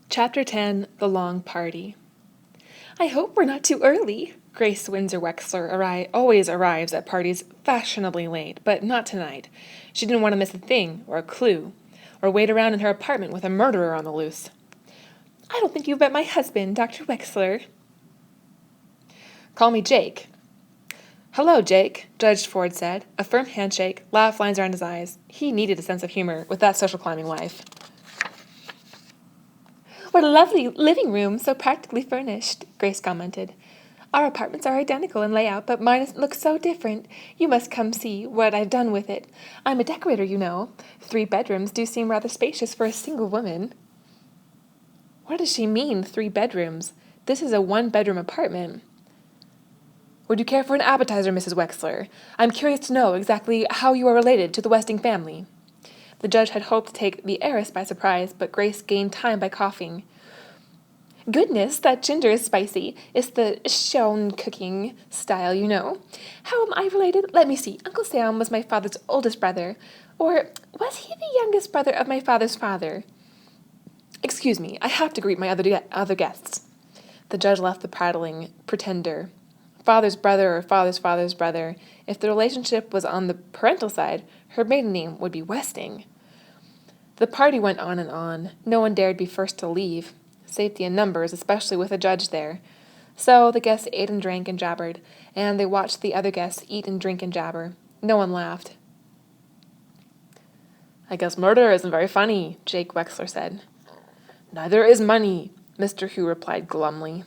Chapter 10, The Long Party. I hope we're not too early. Grace Windsor Wexler always arrives at parties fashionably late, but not tonight. She didn't want to miss a thing, or a clue, or wait around in her apartment with a murderer on the loose. I don't think you've met my husband, Dr. Wexler. Call me Jake. Hello, Jake, Judge Ford said. A firm handshake, laugh lines around his eyes. He needed a sense of humor with that social climbing life. What a lovely living room, so practically furnished, Grace commented. Our apartments are identical in layout, but mine looks so different. You must come see what I've done with it. I'm a decorator, you know. 3 bedrooms do seem rather spacious for a single woman. What does she mean, 3 bedrooms? This is a 1-bedroom apartment. Would you care for an appetizer, Mrs. Wexler? I'm curious to know exactly how you are related to the Westing family. The judge had hoped to take the heiress by surprise, but Grace gained time by coughing. Goodness, that ginger is spicy. It's the Schoen cooking style, you know. How am I related? Let me see. Uncle Sam was my father's oldest brother. Or was he the youngest brother of my father's father? Excuse me, I have to greet my other guests. The judge left the prattling pretender. Father's brother or father's father's brother. If the relationship was on the parental side, her maiden name would be Westing. The party went on and on. No one dared be first to leave. Safety in numbers, especially with a judge there. So the guests ate and drank and jabbered, and they watched the other guests eat and drink and jabber. No one laughed. I guess murder isn't very funny, Jake Wexler said. Neither is money, Mr. Hu replied glumly.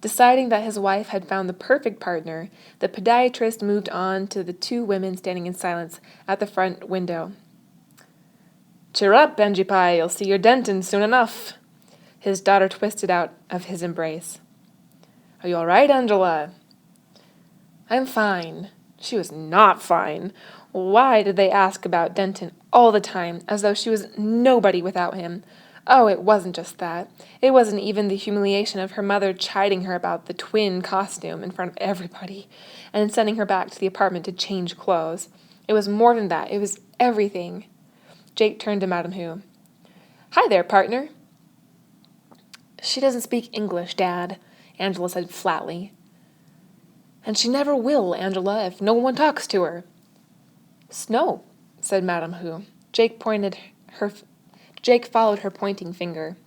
Deciding that his wife had found the perfect partner, the podiatrist moved on to the 2 women standing in silence at the front window. Cheer up, Benji Pie, you'll see your Denton soon enough. His daughter twisted out of his embrace. Are you all right, Angela? I'm fine. She was not fine. Why did they ask about Denton all the time, as though she was nobody without him? Oh, it wasn't just that. It wasn't even the humiliation of her mother chiding her about the twin costume in front of everybody, and sending her back to the apartment to change clothes. It was more than that. It was everything. Jake turned to Madame Hu. Hi there, partner. She doesn't speak English, Dad, Angela said flatly. And she never will, Angela, if no one talks to her. Snow, said Madame Hu. Jake followed her pointing finger.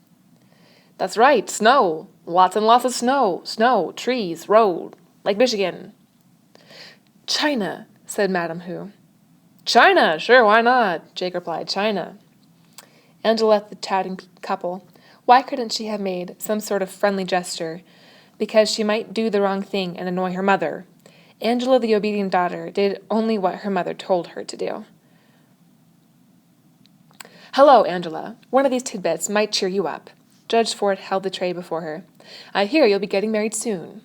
That's right, snow. Lots and lots of snow. Snow, trees, road, Lake Michigan. China, said Madame Hu. China, sure, why not? Jake replied, China. Angela left the chatting couple. Why couldn't she have made some sort of friendly gesture? Because she might do the wrong thing and annoy her mother. Angela, the obedient daughter, did only what her mother told her to do. Hello, Angela. One of these tidbits might cheer you up. Judge Ford held the tray before her. I hear you'll be getting married soon.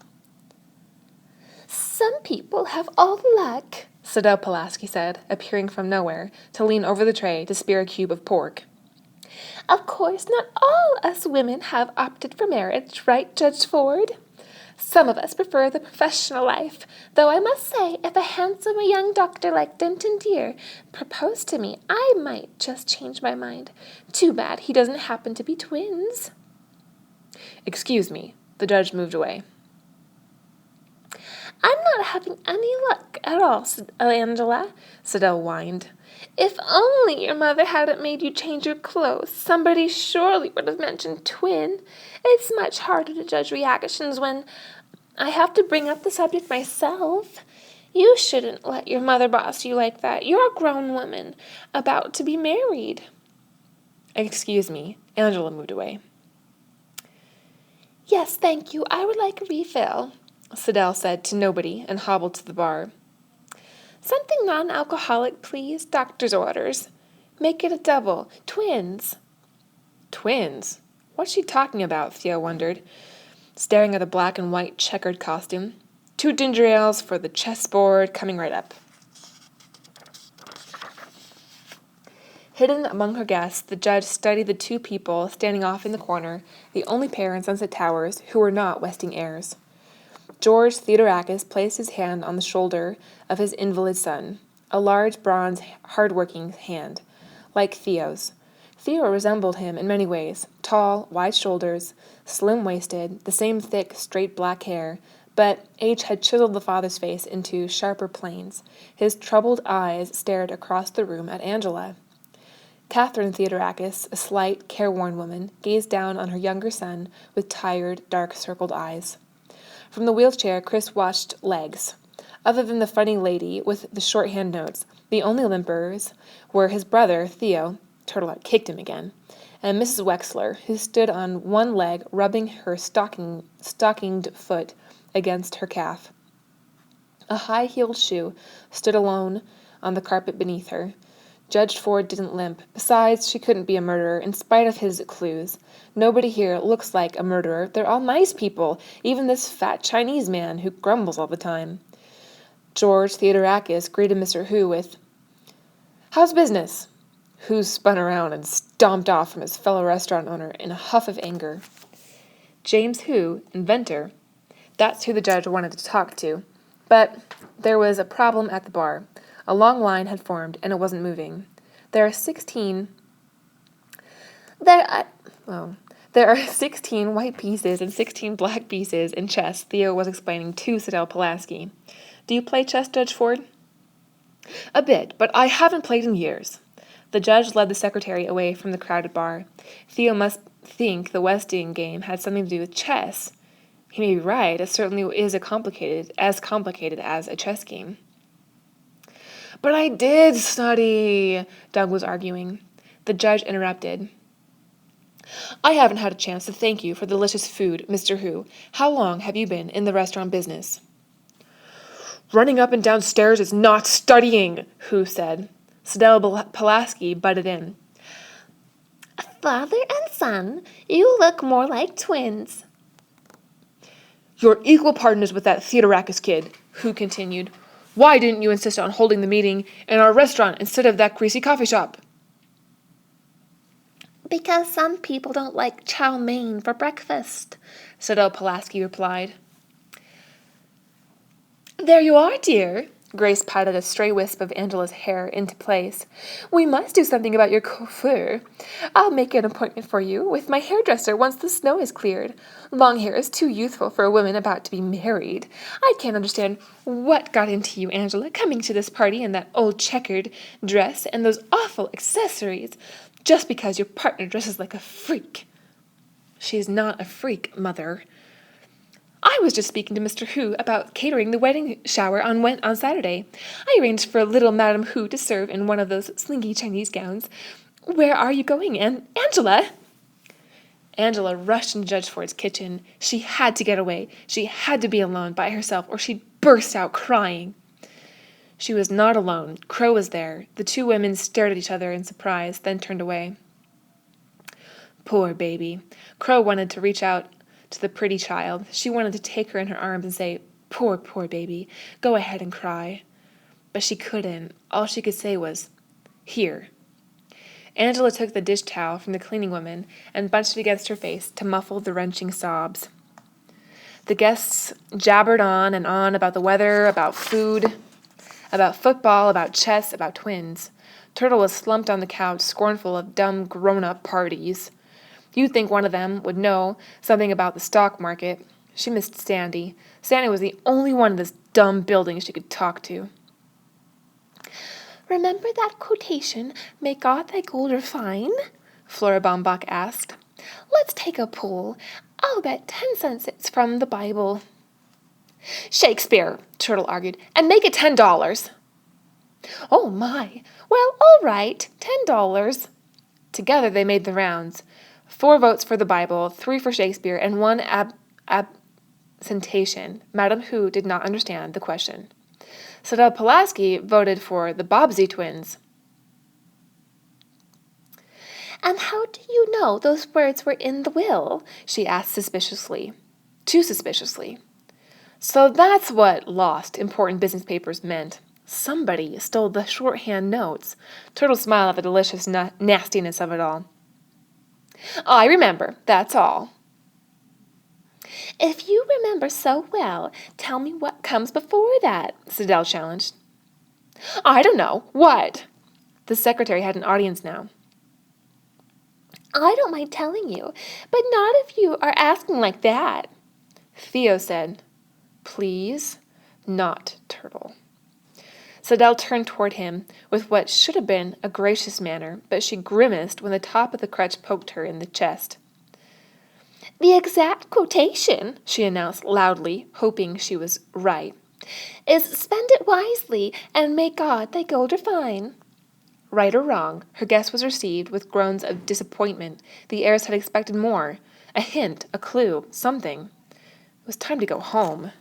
Some people have all the luck, Sadell Pulaski said, appearing from nowhere, to lean over the tray to spear a cube of pork. Of course, not all us women have opted for marriage, right, Judge Ford? Some of us prefer the professional life, though I must say, if a handsome young doctor like Denton Deer proposed to me, I might just change my mind. Too bad he doesn't happen to be twins. Excuse me, the judge moved away. I'm not having any luck at all, Angela, Sadell whined. If only your mother hadn't made you change your clothes, somebody surely would have mentioned twin. It's much harder to judge reactions when I have to bring up the subject myself. You shouldn't let your mother boss you like that. You're a grown woman, about to be married. Excuse me, Angela moved away. Yes, thank you. I would like a refill, Sadell said to nobody and hobbled to the bar. Something non-alcoholic, please. Doctor's orders. Make it a double. Twins. Twins? What's she talking about? Theo wondered, staring at the black and white checkered costume. 2 ginger ales for the chessboard coming right up. Hidden among her guests, the judge studied the 2 people standing off in the corner, the only pair in Sunset Towers who were not Westing heirs. George Theodorakis placed his hand on the shoulder of his invalid son, a large, bronze, hard-working hand, like Theo's. Theo resembled him in many ways, tall, wide shoulders, slim-waisted, the same thick, straight black hair, but age had chiseled the father's face into sharper planes. His troubled eyes stared across the room at Angela. Catherine Theodorakis, a slight, careworn woman, gazed down on her younger son with tired, dark-circled eyes. From the wheelchair, Chris watched Legs. Other than the funny lady with the shorthand notes, the only limpers were his brother, Theo, Turtle had kicked him again, and Mrs. Wexler, who stood on one leg rubbing her stockinged foot against her calf. A high-heeled shoe stood alone on the carpet beneath her. Judge Ford didn't limp. Besides, she couldn't be a murderer, in spite of his clues. Nobody here looks like a murderer. They're all nice people, even this fat Chinese man who grumbles all the time. George Theodorakis greeted Mr. Hu with, "How's business?" Hu spun around and stomped off from his fellow restaurant owner in a huff of anger. James Hu, inventor, that's who the judge wanted to talk to. But there was a problem at the bar. A long line had formed, and it wasn't moving. There are 16 white pieces and 16 black pieces in chess, Theo was explaining to Sidel Pulaski. "Do you play chess, Judge Ford?" "A bit, but I haven't played in years." The judge led the secretary away from the crowded bar. Theo must think the Westing game had something to do with chess. He may be right. It certainly is as complicated as a chess game. "But I did study," Doug was arguing. The judge interrupted. "I haven't had a chance to thank you for the delicious food, Mr. Hu. How long have you been in the restaurant business?" "Running up and down stairs is not studying," Hu said. Sidel Pulaski butted in. "Father and son, you look more like twins." "You're equal partners with that Theodorakis kid," Hu continued. "Why didn't you insist on holding the meeting in our restaurant instead of that greasy coffee shop?" "Because some people don't like chow mein for breakfast," Sidel Pulaski replied. "There you are, dear." Grace patted a stray wisp of Angela's hair into place. "We must do something about your coiffure. I'll make an appointment for you with my hairdresser once the snow is cleared. Long hair is too youthful for a woman about to be married. I can't understand what got into you, Angela, coming to this party in that old checkered dress and those awful accessories, just because your partner dresses like a freak." "She's not a freak, Mother." "I was just speaking to Mr. Hu about catering the wedding shower on Saturday. I arranged for little Madame Hu to serve in one of those slinky Chinese gowns. Where are you going, Angela?" Angela rushed into Judge Ford's kitchen. She had to get away. She had to be alone by herself, or she'd burst out crying. She was not alone. Crow was there. The two women stared at each other in surprise, then turned away. Poor baby. Crow wanted to reach out to the pretty child. She wanted to take her in her arms and say, "Poor, poor baby. Go ahead and cry." But she couldn't. All she could say was, "Here." Angela took the dish towel from the cleaning woman and bunched it against her face to muffle the wrenching sobs. The guests jabbered on and on about the weather, about food, about football, about chess, about twins. Turtle was slumped on the couch, scornful of dumb grown-up parties. You'd think one of them would know something about the stock market. She missed Sandy. Sandy was the only one in this dumb building she could talk to. "Remember that quotation, 'May God thy gold refine'?" Flora Baumbach asked. "Let's take a poll. I'll bet 10 cents it's from the Bible." "Shakespeare," Turtle argued, "and make it $10. "Oh, my. Well, all right, $10. Together they made the rounds. 4 votes for the Bible, 3 for Shakespeare, and 1 absentation. Madame Hu did not understand the question. Sidel Pulaski voted for the Bobbsey twins. "And how do you know those words were in the will?" she asked suspiciously. Too suspiciously. So that's what lost important business papers meant. Somebody stole the shorthand notes. Turtle smiled at the delicious nastiness of it all. "I remember, that's all." "If you remember so well, tell me what comes before that," Sidel challenged. "I don't know. What?" The secretary had an audience now. I don't mind telling you, but not if you are asking like that. Theo said, Please, not Turtle. Sadell turned toward him with what should have been a gracious manner, but she grimaced when the top of the crutch poked her in the chest. The exact quotation, she announced loudly, hoping she was right, is spend it wisely, and may God thy gold refine. Right or wrong, her guess was received with groans of disappointment. The heiress had expected more. A hint, a clue, something. It was time to go home.